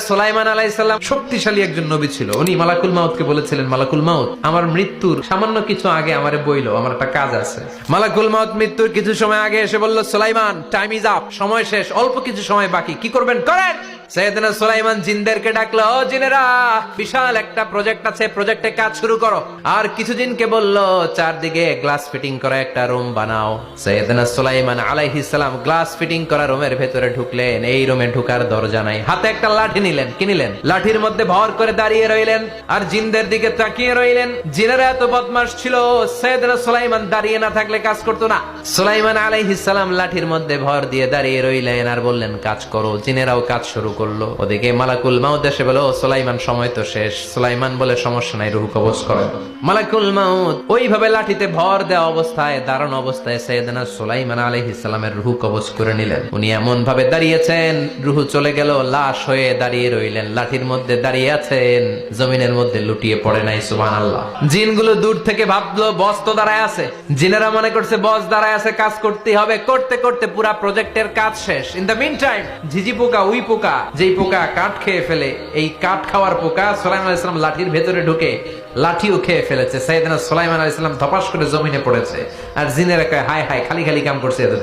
সুলাইমান আলাইহিস সালাম শক্তিশালী একজন নবী ছিল। উনি মালাকুল মাউতকে বলেছিলেন, মালাকুল মাউত, আমার মৃত্যুর সামান্য কিছু আগে আমারে বইলো, আমার একটা কাজ আছে। মালাকুল মাউত মৃত্যুর কিছু সময় আগে এসে বলল, সুলাইমান, টাইম ইজ আপ, সময় শেষ, অল্প কিছু সময় বাকি, কি করবেন করেন। সাইয়েদনা সুলাইমান জিনদেরকে ডাকলো, ও জিনেরা, বিশাল একটা প্রজেক্ট আছে, প্রজেক্টে কাজ শুরু করো। আর কিছু জিনকে বলল, চারদিকে গ্লাস ফিটিং করা একটা রুম বানাও। সাইয়েদনা সুলাইমান আলাইহিস সালাম গ্লাস ফিটিং করা রুমের ভেতরে ঢুকলেন। এই রুমে ঢুকার দরজা নাই, হাতে একটা লাঠি নিলেন। কি নিলেন? লাঠির মধ্যে ভর করে দাঁড়িয়ে রইলেন আর জিনদের দিকে তাকিয়ে রইলেন। জিনেরা এত বদমাশ ছিল, সাইয়েদনা সুলাইমান দাঁড়িয়ে না থাকলে কাজ করতো না। সুলাইমান আলাইহিস সালাম লাঠির মধ্যে ভর দিয়ে দাঁড়িয়ে রইলেন আর বললেন, কাজ করো। জিনেরাও কাজ শুরু করলো। ওদিকে মালাকুল মাউত এসে বলে, ও সুলাইমান, সময় তো শেষ। সুলাইমান বলে, সমস্যা নাই, রূহ কবজ করেন। মালাকুল মাউত ওইভাবে লাঠিতে ভর দেওয়া অবস্থায়, দাঁড়ানো অবস্থায় সাইয়েদনা সুলাইমান আলাইহিস সালামের রূহ কবজ করে নিলেন। উনি এমন ভাবে দাঁড়িয়েছেন, রূহ চলে গেল, লাশ হয়ে দাঁড়িয়ে রইলেন। লাঠির মধ্যে দাঁড়িয়ে আছেন, জমিনের মধ্যে লুটিয়ে পড়ে নাই। সুবহানাল্লাহ। জিনগুলো দূর থেকে ভাবলো বস তো দাঁড়ায় আছে। জিনেরা মনে করছে বস দাঁড়ায় আছে, কাজ করতে হবে। করতে করতে পুরা প্রজেক্টের কাজ শেষ। ইন দ্য মিন টাইম ঝিঝি পোকা, উই পোকা, যেই পোকা কাঠ খেয়ে ফেলে, এই কাঠ খাওয়ার পোকা সুলাইমান আলাইহিস সালাম লাঠির ভেতরে ঢুকে লাঠিও খেয়ে ফেলেছে। সাইয়েদনা সুলাইমান আলাইহিস সালাম ধপাস করে জমিনে পড়েছে। আর জিনেরা কয়, হায় হায়, খালি খালি কাম করছে এতদিন।